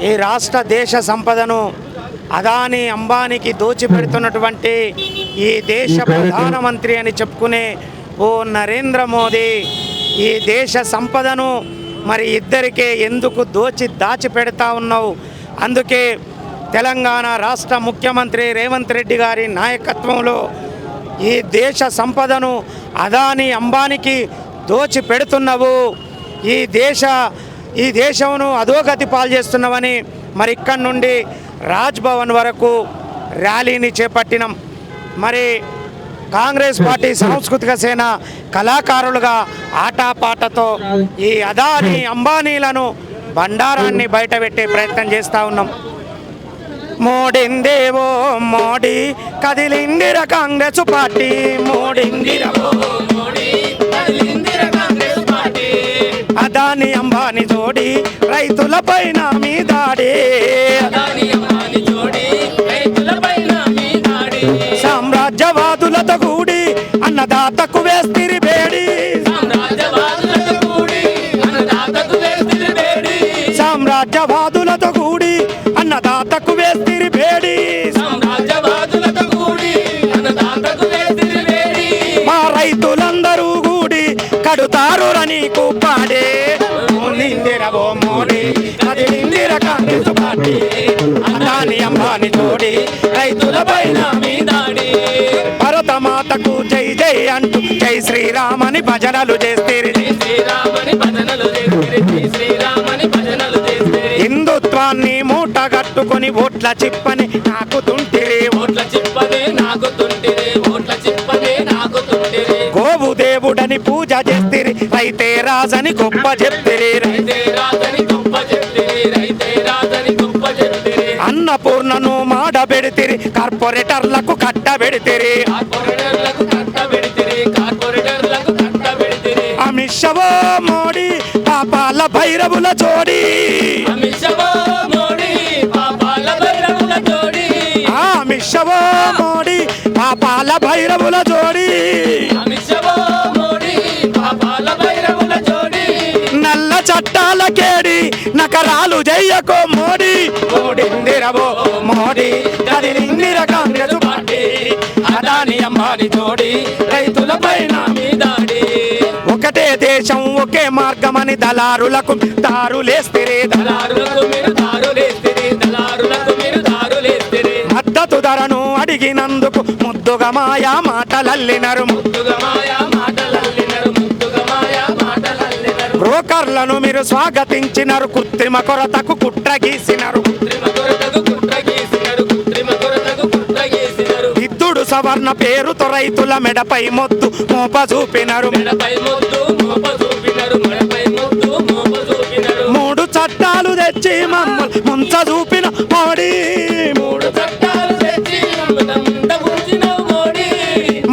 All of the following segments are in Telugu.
ఈ రాష్ట్ర దేశ సంపదను అదానీ అంబానీకి దోచిపెడుతున్నటువంటి ఈ దేశ ప్రధానమంత్రి అని చెప్పుకునే ఓ నరేంద్ర మోదీ ఈ దేశ సంపదను మరి ఇద్దరికే ఎందుకు దాచిపెడతా ఉన్నావు? అందుకే తెలంగాణ రాష్ట్ర ముఖ్యమంత్రి రేవంత్ రెడ్డి గారి నాయకత్వంలో ఈ దేశ సంపదను అదానీ అంబానీకి దోచిపెడుతున్నావు, ఈ దేశమును అధోగతి పాలు చేస్తున్నావని మరి ఇక్కడి నుండి రాజ్భవన్ వరకు ర్యాలీని చేపట్టినాం. మరి కాంగ్రెస్ పార్టీ సాంస్కృతిక సేన కళాకారులుగా ఆటపాటతో ఈ అదానీ అంబానీలను బండారాన్ని బయటపెట్టే ప్రయత్నం చేస్తూ ఉన్నాం. మోడిందేవో మోడీ కదిలిందిర కాంగ్రెస్ పార్టీ, మోడిందిరవో మోడీ కదిలిందిర కాంగ్రెస్ పార్టీ, అదానీ అంబానీ జోడి రైతుల పైన మీ దాడి, అదానీ అంబానీ జోడి రైతుల పైన మీ దాడి, సామ్రాజ్యవాదులతో కూడి అన్నదాతకు వేస్తిరి బేడి, సామ్రాజ్యవాదులతో కూడి అన్నదాతకు వేస్తిరి బేడి, సామ్రాజ్యవాదులతో కూడి అన్నదాతకు వేస్తిరి బేడి, సామ్రాజ్యవాదులతో కూడి అన్నదాతకు వేస్తిరి బేడి, మా రైతులందరూ కూడి కడుతారు నీకు పాడే, మోనిందిరవో మోడీ కదిలిందిర కాంగ్రెస్ పార్టీ, అదానీ అంబానీ జోడి రైతుల పైన మీ దాడి, భరతమాతకు జై జై అంటూ జై శ్రీరామని భజనలు చేస్తేరి, హిందుత్వాన్ని మూట కట్టుకొని ఓట్ల చిప్పని నాకుతుంటిరి, ఓట్ల చిప్పనే నాకుతుంటిరి, ఓట్ల చిప్పనే నాకుతుంటిరి, గోవు దేవుడని పూజ చేస్తిరి, రైతే రాజని గొప్ప చెప్తిరి, రైతే రాజని గొప్ప చెప్తిరి, రైతే రాజని గొప్ప చెప్తిరి, అన్నపూర్ణను మాడబెడితిరి, కార్పొరేటర్లకు కట్టబెడితిరి, కార్పొరేటర్లకు కట్టబెడితిరి, కార్పొరేటర్లకు కట్టబెడితిరి, అమిత్ షా మోడీ పాపాల భైరవుల జోడి, అమిత్ షా మోడీ పాపాల భైరవుల జోడి, అమిత్ షా మోడీ పాపాల భైరవుల జోడి, అమిత్ షా మోడీ పాపాల భైరవుల జోడి, నల్ల చట్టాల కేడి నకరాలు జయ్యకో మోడీ, మోడిందిరవో మోడీ కదిలిందిర కాంగ్రెస్ పార్టీ, అదానీ అంబానీ జోడి రైతుల పైన మీ దాడి, ఒకటే దేశం ఒకే మార్గమని దళారులకు దారులేస్తిరి, దళారులకు మీరు దారులేస్తిరి, దళారులకు మీరు దారులేస్తిరి, మద్దతు ధరను అడిగినందుకు ముద్దుగా మాయా మాటలల్లినరు, ముద్దుగా మాయా మాటలల్లినరు, ముద్దుగా మాయా మాటలల్లినరు, బ్రోకర్లను మీరు స్వాగతించినారు, కృత్రిమ కొరతకు కుట్ర గీసినారు, కృత్రిమ కొరతకు కుట్ర గీసినారు, కృత్రిమ కొరతకు కుట్ర గీసినారు, విద్యుడు సవర్ణ పేరుతో రైతుల మెడపై మొద్దు మోప చూపినారు, మెడపై మొద్దు మోప చూపినారు, మెడపై మొద్దు మోప చూపినారు, మూడు చట్టాలు తెచ్చి మమ్మల్ని ముంచ చూపిన మోడీ, మూడు చట్టాలు తెచ్చి ముంచిన మోడీ,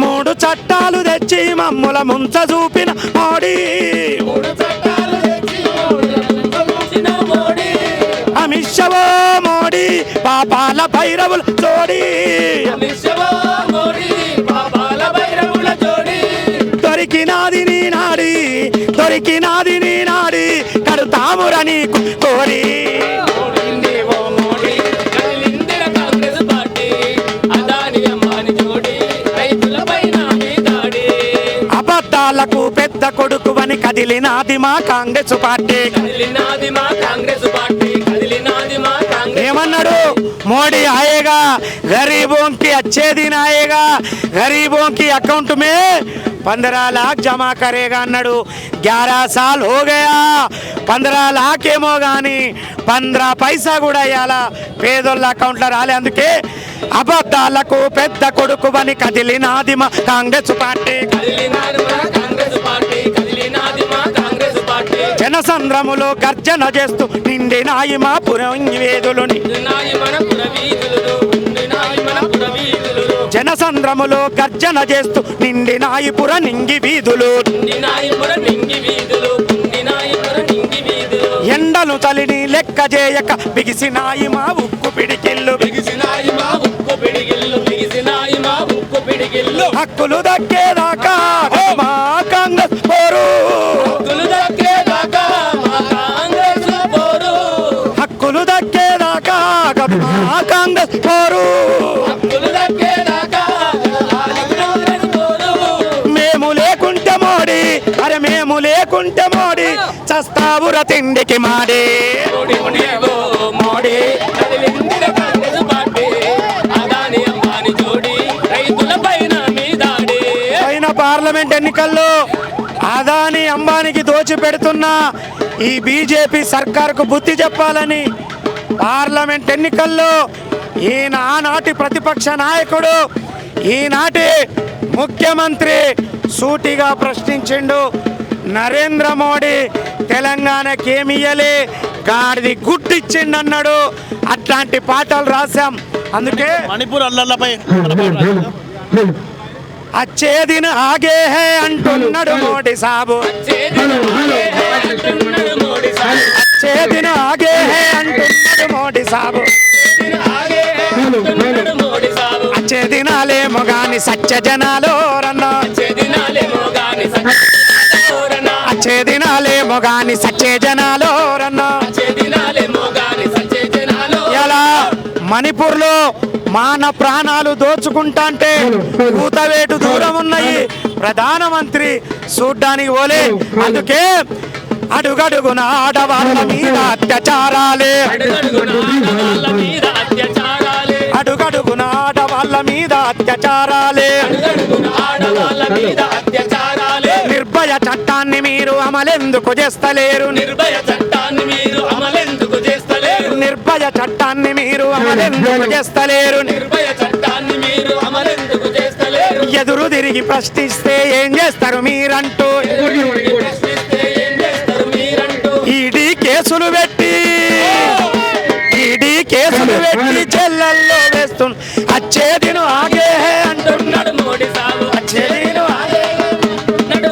మూడు చట్టాలు తెచ్చి మమ్మల ముంచ చూపిన మోడీ, మూడు చట్టాలు తెచ్చి ముంచిన మోడీ, అమిత్ షా మోడీ పాపాల భైరవుల జోడి, అమిత్ షా మోడీ పాపాల భైరవుల జోడి, దొరికినాది నీ నాడి, దొరికినాది నీ నాడి కడుతాముర నీకు కోరి, మోడిందేవో మోడీ కదిలిందిర కాంగ్రెస్ పార్టీ, అదానీ అంబానీ జోడి రైతుల పైన మీ దాడి, అబద్ధాలకు పెద్ద కొడుకువని కదిలినాది మా కాంగ్రెస్ పార్టీ, కదిలినాది మా కాంగ్రెస్ పార్టీ, కదిలినాది మా కాంగ్రెస్, ఏమన్నాడు మోడీ आएगा गरीबों की अच्छे दिन आएगा, गरीबों की अकाउंट में 15 लाख जमा करेगा అన్నాడు. 11 साल हो गया, 15 लाख ఏమో కానీ 15 పైసా కూడా ఇవాళ పేదోళ్ళ అకౌంట్లో రాలే. అందుకే అబద్ధాలకు పెద్ద కొడుకువని కదిలినాది మా కాంగ్రెస్ పార్టీ, జనసంద్రములో గర్జన చేస్తూ నిండినాయి మా పురవీధులు, జనసంద్రములో గర్జన చేస్తూ నిండినాయి పుర నింగి వీధులు, ఎండలు చలిని లెక్క చేయక బిగిసినాయి మా ఉక్కు పిడికిళ్ళు, హక్కులు దక్కేదాకా మా కాంగ్రెస్ పోరు, హక్కులు దక్కేదాకా కాంగ్రెస్ పోరు మేము లేకుంటే మోడీ అరే మేము లేకుంటే మోడీ చస్తావుర తిండికి మాడి మోడీ పైన పార్లమెంట్ ఎన్నికల్లో అదాని అంబానీకి దోచి పెడుతున్న ఈ బీజేపీ సర్కారుకు బుద్ధి చెప్పాలని పార్లమెంట్ ఎన్నికల్లో ఈయన ఆనాటి ప్రతిపక్ష నాయకుడు ఈనాటి ముఖ్యమంత్రి సూటిగా ప్రశ్నించిండు. నరేంద్ర మోడీ తెలంగాణకి ఏమి ఇయ్యలే గాడిది గుడ్డు ఇచ్చిండు అన్నాడు. అట్లాంటి పాటలు రాశాం. అందుకే మణిపూర్ అల్లర్లపై అచ్చే దిన ఆగే హే అంటున్నాడు మోడీ సాబు అచ్చే దిన ఆగే హే అంటున్నాడు మోడీ సాబు అచ్చే దినాలేమో గాని సత్య జనాలో రన్న అచ్చే దినాలేమో గాని సత్య జనాలో రన్న ఎలా మణిపూర్లో మాన ప్రాణాలు దోచుకుంటా అంటే కూతవేటు దూరం ఉన్నాయి. ప్రధానమంత్రి చూడ్డానికి పోలే. అందుకే అడుగడుగున ఆడవాళ్ళ మీద అత్యాచారాలే అడుగడుగున ఆడవాళ్ళ మీద అత్యాచారాలే నిర్భయ చట్టాన్ని మీరు అమలెందుకు చేస్తలేరు నిర్భయ చట్టాన్ని మీరు అమలెందుకు చేస్తలేరు నిర్భయ చట్టాన్ని మీరు అమలెందుకు చేస్తలేరు నిర్భయ చట్టాన్ని మీరు అమలెందుకు చేస్తలేరు ఎదురు తిరిగి ప్రశ్నిస్తే ఏం చేస్తారు మీరంటూ ప్రశ్నిస్తే ఏం చేస్తారు మీరంటూ ఈడీ కేసులు పెట్టి చెల్లెల్లో వేస్తున్న అచ్చేదిను ఆగే అంటున్నాడు మోడీ సాబు అచ్చేదిను ఆగే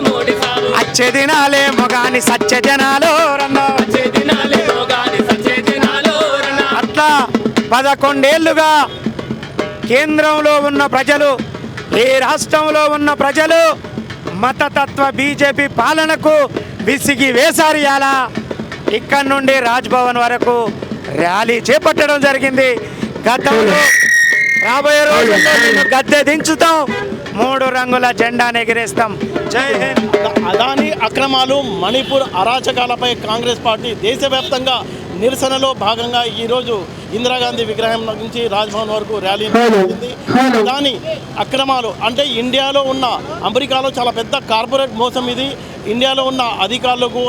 మోడీ సాబు అచ్చేదినాలేమో గాని సత్య జనాలో రన్నా అట్లా 11 ఏళ్లుగా కేంద్రంలో ఉన్న ప్రజలు ఏ రాష్ట్రంలో ఉన్న ప్రజలు మతతత్వ బీజేపీ పాలనకు విసిగి వేసారియాలా ఇక్కడ నుండి రాజ్భవన్ వరకు ర్యాలీ చేపట్టడం జరిగింది. గతంలో రాబోయే రోజుల్లో నిన్ను గద్దె దించుతాం 3 రంగుల జెండాను ఎగిరేస్తాం. జై హింద్. అదాని అక్రమాలు మణిపూర్ అరాచకాలపై కాంగ్రెస్ పార్టీ దేశవ్యాప్తంగా నిరసనలో భాగంగా ఈరోజు ఇందిరాగాంధీ విగ్రహం నుంచి రాజ్భవన్ వరకు ర్యాలీ నిర్వహించింది. అదాని అక్రమాలు అంటే ఇండియాలో ఉన్న అమెరికాలో చాలా పెద్ద కార్పొరేట్ మోసం ఇది. ఇండియాలో ఉన్న అధికారులకు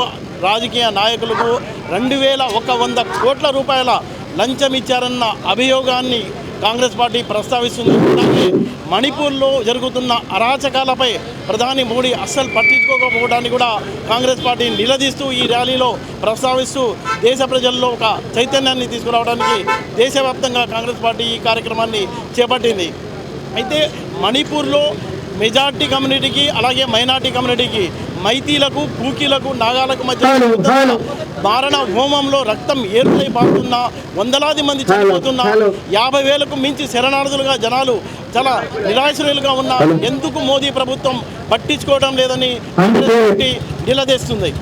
రాజకీయ నాయకులకు 2100 కోట్ల రూపాయల లంచం ఇచ్చారన్న అభియోగాన్ని కాంగ్రెస్ పార్టీ ప్రస్తావిస్తుంది. అలాగే మణిపూర్లో జరుగుతున్న అరాచకాలపై ప్రధాని మోడీ అస్సలు పట్టించుకోకపోవడాన్ని కూడా కాంగ్రెస్ పార్టీ నిలదీస్తూ ఈ ర్యాలీలో ప్రస్తావిస్తూ దేశ ప్రజల్లో ఒక చైతన్యాన్ని తీసుకురావడానికి దేశవ్యాప్తంగా కాంగ్రెస్ పార్టీ ఈ కార్యక్రమాన్ని చేపట్టింది. అయితే మణిపూర్లో మెజార్టీ కమ్యూనిటీకి అలాగే మైనార్టీ కమ్యూనిటీకి మైతీలకు కూకీలకు నాగాలకు మధ్య మారణ హోమంలో రక్తం ఏర్పై పారుతున్న వందలాది మంది చనిపోతున్న 50,000కు మించి శరణార్థులుగా జనాలు చాలా నిరాశ్రయులుగా ఉన్న ఎందుకు మోదీ ప్రభుత్వం పట్టించుకోవడం లేదని నిలదీస్తుంది.